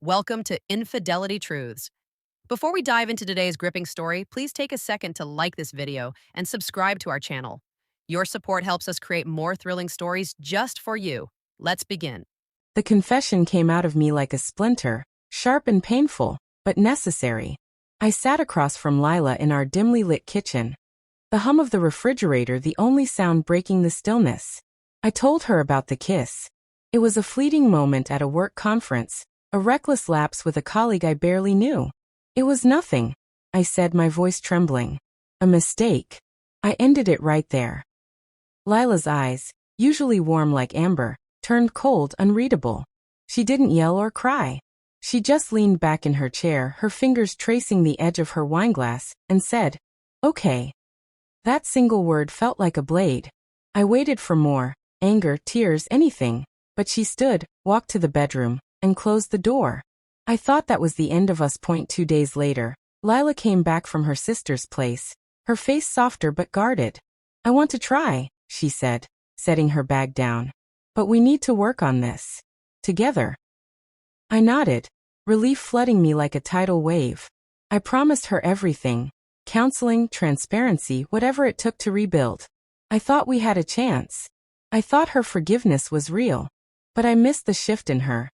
Welcome to Infidelity Truths. Before we dive into today's gripping story, please take a second to like this video and subscribe to our channel. Your support helps us create more thrilling stories just for you. Let's begin. The confession came out of me like a splinter, sharp and painful, but necessary. I sat across from Lila in our dimly lit kitchen. The hum of the refrigerator the only sound breaking the stillness. I told her about the kiss. It was a fleeting moment at a work conference, a reckless lapse with a colleague I barely knew. It was nothing, I said, my voice trembling. A mistake. I ended it right there. Lila's eyes, usually warm like amber, turned cold, unreadable. She didn't yell or cry. She just leaned back in her chair, her fingers tracing the edge of her wineglass, and said, "Okay." That single word felt like a blade. I waited for more, anger, tears, anything, but she stood, walked to the bedroom, and closed the door. I thought that was the end of us. 2 days later, Lila came back from her sister's place, her face softer but guarded. "I want to try," she said, setting her bag down. "But we need to work on this. Together." I nodded, relief flooding me like a tidal wave. I promised her everything. Counseling, transparency, whatever it took to rebuild. I thought we had a chance. I thought her forgiveness was real. But I missed the shift in her.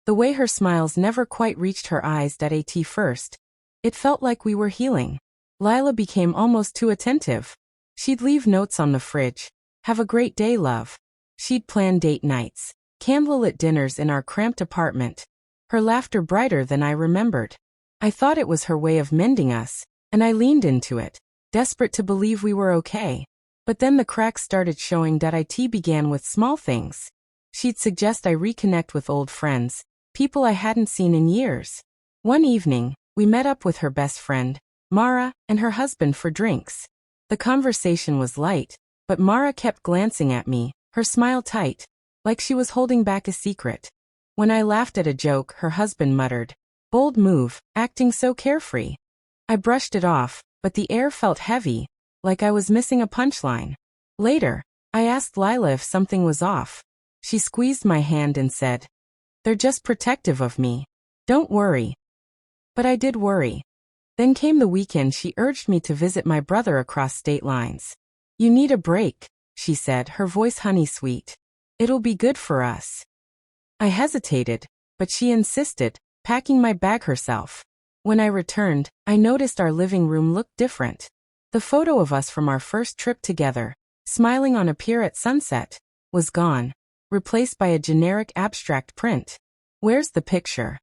The way her smiles never quite reached her eyes at first. It felt like we were healing. Lila became almost too attentive. She'd leave notes on the fridge. "Have a great day, love." She'd plan date nights, candlelit dinners in our cramped apartment. Her laughter brighter than I remembered. I thought it was her way of mending us, and I leaned into it, desperate to believe we were okay. But then the cracks started showing. It began with small things. She'd suggest I reconnect with old friends, people I hadn't seen in years. One evening, we met up with her best friend, Mara, and her husband for drinks. The conversation was light, but Mara kept glancing at me, her smile tight, like she was holding back a secret. When I laughed at a joke, her husband muttered, "Bold move, acting so carefree." I brushed it off, but the air felt heavy, like I was missing a punchline. Later, I asked Lila if something was off. She squeezed my hand and said, "They're just protective of me. Don't worry." But I did worry. Then came the weekend. She urged me to visit my brother across state lines. "You need a break," she said, her voice honey-sweet. "It'll be good for us." I hesitated, but she insisted, packing my bag herself. When I returned, I noticed our living room looked different. The photo of us from our first trip together, smiling on a pier at sunset, was gone, replaced by a generic abstract print. "Where's the picture?"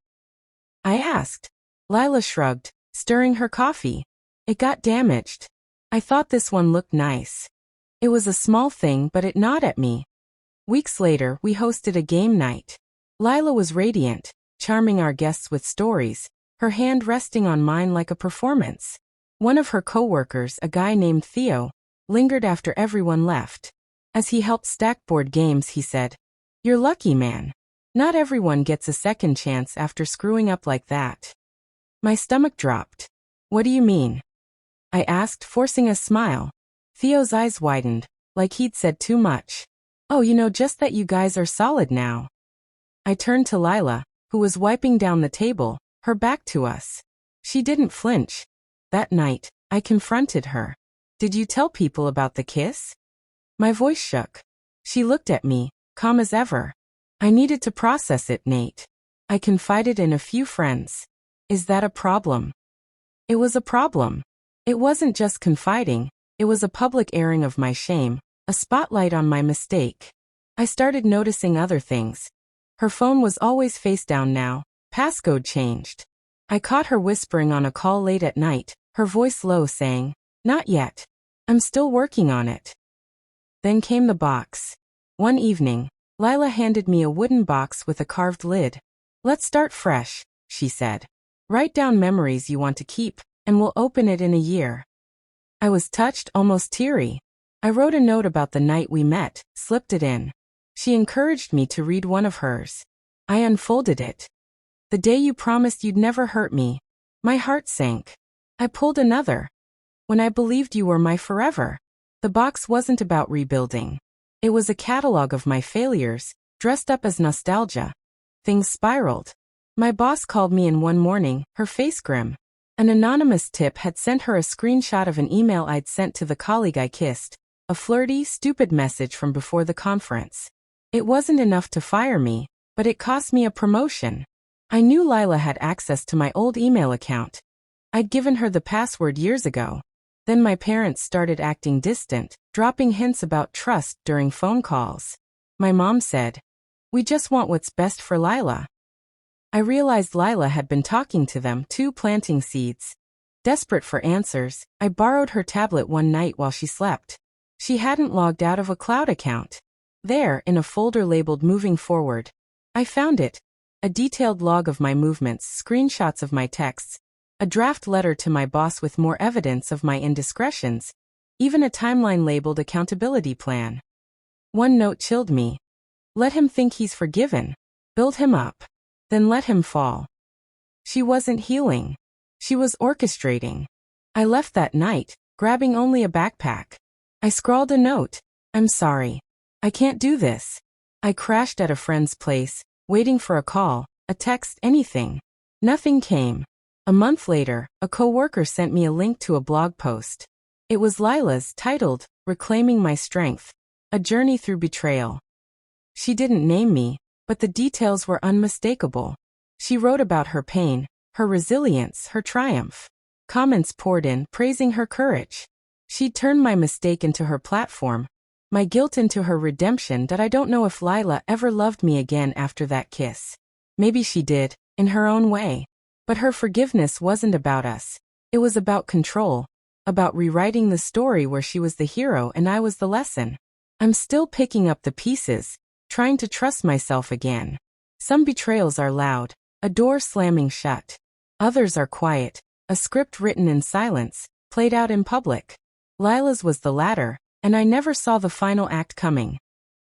I asked. Lila shrugged, stirring her coffee. "It got damaged. I thought this one looked nice." It was a small thing, but it gnawed at me. Weeks later, we hosted a game night. Lila was radiant, charming our guests with stories, her hand resting on mine like a performance. One of her coworkers, a guy named Theo, lingered after everyone left. As he helped stack board games, he said, "You're lucky, man. Not everyone gets a second chance after screwing up like that." My stomach dropped. "What do you mean?" I asked, forcing a smile. Theo's eyes widened, like he'd said too much. "Oh, just that you guys are solid now." I turned to Lila, who was wiping down the table, her back to us. She didn't flinch. That night, I confronted her. "Did you tell people about the kiss?" My voice shook. She looked at me, calm as ever. "I needed to process it, Nate. I confided in a few friends." "Is that a problem?" It was a problem. It wasn't just confiding, it was a public airing of my shame, a spotlight on my mistake. I started noticing other things. Her phone was always face down now, passcode changed. I caught her whispering on a call late at night, her voice low, saying, "Not yet. I'm still working on it." Then came the box. One evening, Lila handed me a wooden box with a carved lid. "Let's start fresh," she said. "Write down memories you want to keep, and we'll open it in a year." I was touched, almost teary. I wrote a note about the night we met, slipped it in. She encouraged me to read one of hers. I unfolded it. "The day you promised you'd never hurt me." My heart sank. I pulled another. "When I believed you were my forever." The box wasn't about rebuilding. It was a catalog of my failures, dressed up as nostalgia. Things spiraled. My boss called me in one morning, her face grim. An anonymous tip had sent her a screenshot of an email I'd sent to the colleague I kissed, a flirty, stupid message from before the conference. It wasn't enough to fire me, but it cost me a promotion. I knew Lila had access to my old email account. I'd given her the password years ago. Then my parents started acting distant, dropping hints about trust during phone calls. My mom said, "We just want what's best for Lila." I realized Lila had been talking to them too, planting seeds. Desperate for answers, I borrowed her tablet one night while she slept. She hadn't logged out of a cloud account. There, in a folder labeled Moving Forward, I found it. A detailed log of my movements, screenshots of my texts, a draft letter to my boss with more evidence of my indiscretions, even a timeline labeled Accountability Plan. One note chilled me. Let him think he's forgiven. Build him up. Then let him fall. She wasn't healing. She was orchestrating. I left that night, grabbing only a backpack. I scrawled a note. "I'm sorry. I can't do this." I crashed at a friend's place, waiting for a call, a text, anything. Nothing came. A month later, a coworker sent me a link to a blog post. It was Lila's, titled, "Reclaiming My Strength: A Journey Through Betrayal." She didn't name me, but the details were unmistakable. She wrote about her pain, her resilience, her triumph. Comments poured in, praising her courage. She'd turned my mistake into her platform, my guilt into her redemption. That I don't know if Lila ever loved me again after that kiss. Maybe she did, in her own way. But her forgiveness wasn't about us. It was about control, about rewriting the story where she was the hero and I was the lesson. I'm still picking up the pieces, trying to trust myself again. Some betrayals are loud, a door slamming shut. Others are quiet, a script written in silence, played out in public. Lila's was the latter, and I never saw the final act coming.